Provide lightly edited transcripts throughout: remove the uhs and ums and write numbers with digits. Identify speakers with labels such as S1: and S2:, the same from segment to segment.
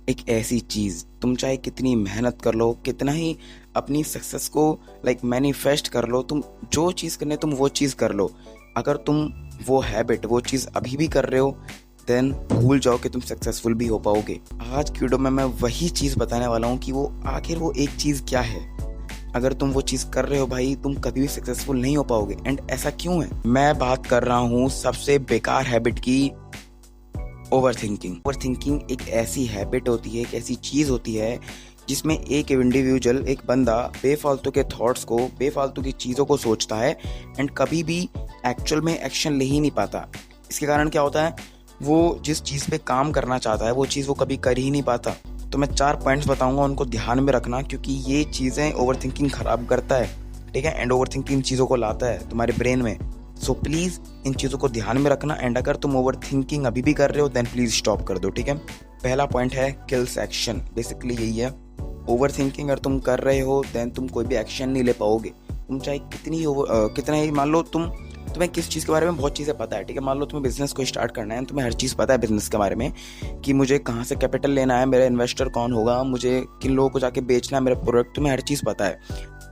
S1: एक ऐसी चीज़, तुम चाहे कितनी मेहनत कर लो, कितना ही अपनी सक्सेस को मैनिफेस्ट कर लो, तुम जो चीज़ करने तुम वो चीज़ कर लो। अगर तुम वो हैबिट, वो चीज़ अभी भी कर रहे हो, देन भूल जाओ कि तुम सक्सेसफुल भी हो पाओगे। आज की वीडियो में मैं वही चीज़ बताने वाला हूँ कि वो आखिर वो एक चीज़ क्या है। अगर तुम वो चीज़ कर रहे हो भाई, तुम कभी भी सक्सेसफुल नहीं हो पाओगे। एंड ऐसा क्यों है? मैं बात कर रहा हूँ सबसे बेकार हैबिट की, ओवर थिंकिंग। ओवर थिंकिंग एक ऐसी हैबिट होती है, एक ऐसी चीज़ होती है जिसमें एक इंडिविजुअल, एक बंदा बेफालतू के थॉट्स को, बेफालतू की चीज़ों को सोचता है एंड कभी भी एक्चुअल में एक्शन ले ही नहीं पाता। इसके कारण क्या होता है, वो जिस चीज़ पे काम करना चाहता है वो चीज़ वो कभी कर ही नहीं पाता। तो मैं 4 पॉइंट्स बताऊंगा, उनको ध्यान में रखना, क्योंकि ये चीज़ें ओवर थिंकिंग ख़राब करता है, ठीक है। एंड ओवर थिंकिंग चीज़ों को लाता है तुम्हारे ब्रेन में। सो प्लीज़ इन चीज़ों को ध्यान में रखना। एंड अगर तुम ओवर थिंकिंग अभी भी कर रहे हो देन प्लीज़ स्टॉप कर दो, ठीक है। पहला पॉइंट है किल्स एक्शन। बेसिकली यही है, ओवर थिंकिंग अगर तुम कर रहे हो देन तुम कोई भी एक्शन नहीं ले पाओगे। तुम चाहे कितना ही मान लो तुम्हें किस चीज़ के बारे में बहुत चीज़ें पता है, ठीक है। मान लो तुम्हें बिजनेस को स्टार्ट करना है, तुम्हें हर चीज़ पता है बिजनेस के बारे में, कि मुझे कहाँ से कैपिटल लेना है, मेरा इन्वेस्टर कौन होगा, मुझे किन लोगों को जाके बेचना है मेरा प्रोडक्ट, तुम्हें हर चीज़ पता है।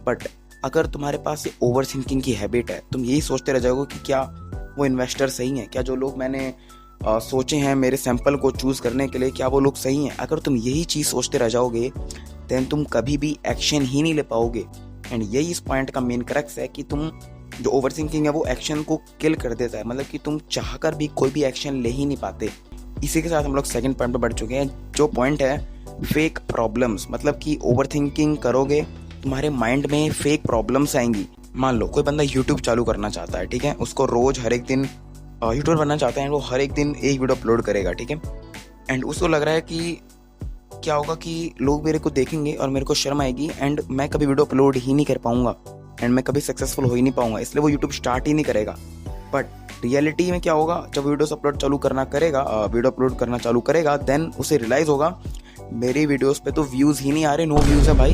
S1: बट अगर तुम्हारे पास ये ओवर थिंकिंग की हैबिट है, तुम यही सोचते रह जाओगे कि क्या वो इन्वेस्टर सही है, क्या जो लोग मैंने सोचे हैं मेरे सैंपल को चूज़ करने के लिए, क्या वो लोग सही हैं। अगर तुम यही चीज़ सोचते रह जाओगे देन तुम कभी भी एक्शन ही नहीं ले पाओगे। एंड यही इस पॉइंट का मेन क्रक्स है कि तुम जो ओवर थिंकिंग है वो एक्शन को किल कर देता है, मतलब कि तुम चाहकर भी कोई भी एक्शन ले ही नहीं पाते। इसी के साथ हम लोग सेकंड पॉइंट पर बढ़ चुके हैं, जो पॉइंट है फेक प्रॉब्लम्स। मतलब कि ओवर थिंकिंग करोगे, तुम्हारे माइंड में फेक प्रॉब्लम्स आएंगी। मान लो कोई बंदा यूट्यूब चालू करना चाहता है, ठीक है, उसको रोज हर एक दिन यूट्यूबर बनना चाहता है, वो हर एक दिन एक वीडियो अपलोड करेगा, ठीक है। एंड उसको लग रहा है कि क्या होगा कि लोग मेरे को देखेंगे और मेरे को शर्म आएगी एंड मैं कभी वीडियो अपलोड ही नहीं कर पाऊंगा एंड मैं कभी सक्सेसफुल हो ही नहीं पाऊंगा, इसलिए वो यूट्यूब स्टार्ट ही नहीं करेगा। बट रियलिटी में क्या होगा, जब वीडियो अपलोड करना चालू करेगा देन उसे रियलाइज होगा मेरी वीडियोस पे तो व्यूज़ ही नहीं आ रहे, नो व्यूज़ है भाई,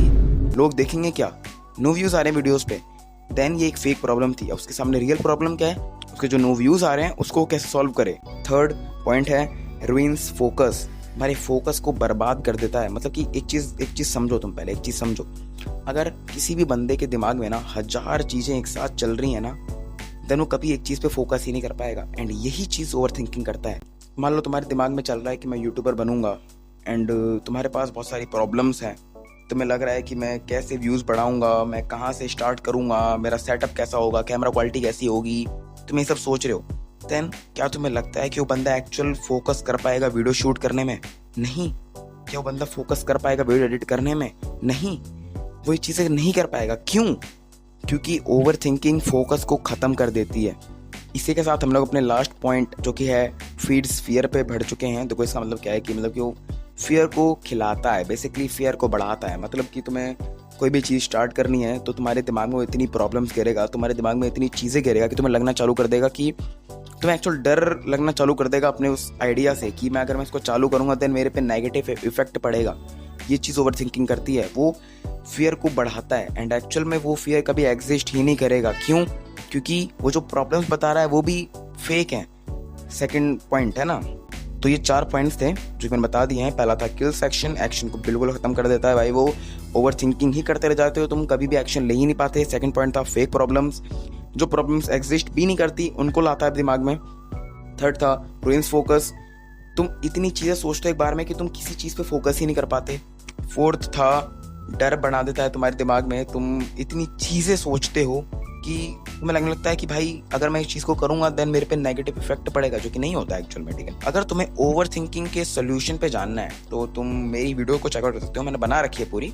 S1: लोग देखेंगे क्या, नो व्यूज़ आ रहे हैं वीडियोस पे। देन ये एक फेक प्रॉब्लम थी। अब उसके सामने रियल प्रॉब्लम क्या है, उसके जो नो व्यूज़ आ रहे हैं उसको कैसे सॉल्व करे। थर्ड पॉइंट है रूइंस फोकस। हमारे फोकस को बर्बाद कर देता है। मतलब कि एक चीज़ समझो, तुम पहले एक चीज़ समझो, अगर किसी भी बंदे के दिमाग में ना 1000 चीज़ें एक साथ चल रही हैं ना, देन वो कभी एक चीज़ पे फोकस ही नहीं कर पाएगा। एंड यही चीज़ ओवर थिंकिंग करता है। मान लो तुम्हारे दिमाग में चल रहा है कि मैं यूट्यूबर बनूंगा एंड तुम्हारे पास बहुत सारी प्रॉब्लम्स हैं, तुम्हें लग रहा है कि मैं कैसे व्यूज़ बढ़ाऊंगा, मैं कहाँ से स्टार्ट करूंगा, मेरा सेटअप कैसा होगा, कैमरा क्वालिटी कैसी होगी, तुम ये सब सोच रहे हो। देन क्या तुम्हें लगता है कि वो बंदा एक्चुअल फोकस कर पाएगा वीडियो शूट करने में? नहीं। क्या वो बंदा फोकस कर पाएगा वीडियो एडिट करने में? नहीं। वो ये चीज़ें नहीं कर पाएगा। क्यों? क्योंकि ओवर थिंकिंग फोकस को ख़त्म कर देती है। इसी के साथ हम लोग अपने लास्ट पॉइंट जो कि है फीड्स फियर पे बढ़ चुके हैं। देखो इसका मतलब क्या है कि मतलब कि वो फियर को खिलाता है, बेसिकली फियर को बढ़ाता है। मतलब कि तुम्हें कोई भी चीज़ स्टार्ट करनी है तो तुम्हारे दिमाग में वो इतनी प्रॉब्लम्स घेरेगा, तुम्हारे दिमाग में इतनी चीज़ें घेरेगा कि तुम्हें लगना चालू कर देगा कि तुम्हें एक्चुअल डर लगना चालू कर देगा अपने उस आइडिया से कि मैं अगर मैं इसको चालू करूँगा देन मेरे पे नेगेटिव इफेक्ट पड़ेगा। ये चीज़ ओवर थिंकिंग करती है, वो फियर को बढ़ाता है एंड एक्चुअल में वो फियर कभी एग्जिस्ट ही नहीं करेगा। क्यों? क्योंकि वो जो प्रॉब्लम्स बता रहा है वो भी फेक हैं। सेकंड पॉइंट है ना। तो ये 4 पॉइंट्स थे जो मैंने बता दिए हैं। पहला था किल्स एक्शन, एक्शन को बिल्कुल खत्म कर देता है भाई, वो ओवर थिंकिंग ही करते रह जाते हो, तुम कभी भी एक्शन ले ही नहीं पाते। सेकंड पॉइंट था फेक प्रॉब्लम्स, जो प्रॉब्लम्स एग्जिस्ट भी नहीं करती उनको लाता है दिमाग में। थर्ड था रूइंस फोकस, तुम इतनी चीज़ें सोचते हो एक बार में कि तुम किसी चीज़ पे फोकस ही नहीं कर पाते। फोर्थ था डर बना देता है तुम्हारे दिमाग में, तुम इतनी चीज़ें सोचते हो कि तुम्हें लगने लगता है कि भाई अगर मैं इस चीज़ को करूंगा देन मेरे पे नेगेटिव इफेक्ट पड़ेगा, जो कि नहीं होता एक्चुअल में, ठीक है। अगर तुम्हें ओवर थिंकिंग के सोल्यूशन पे जानना है तो तुम मेरी वीडियो को चेकआउट कर सकते हो, मैंने बना रखी है पूरी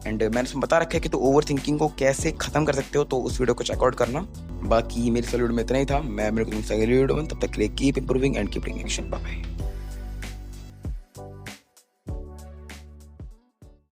S1: एंड मैंने उसमें बता रखा है कि तो ओवर थिंकिंग को कैसे खत्म कर सकते हो, तो उस वीडियो को चेकआउट करना। बाकी मेरी सॉल्यूट में इतना ही था। मैं मेरे को तुमसे अगली वीडियो में, तब तक के लिए keep improving and keep taking action. Bye bye.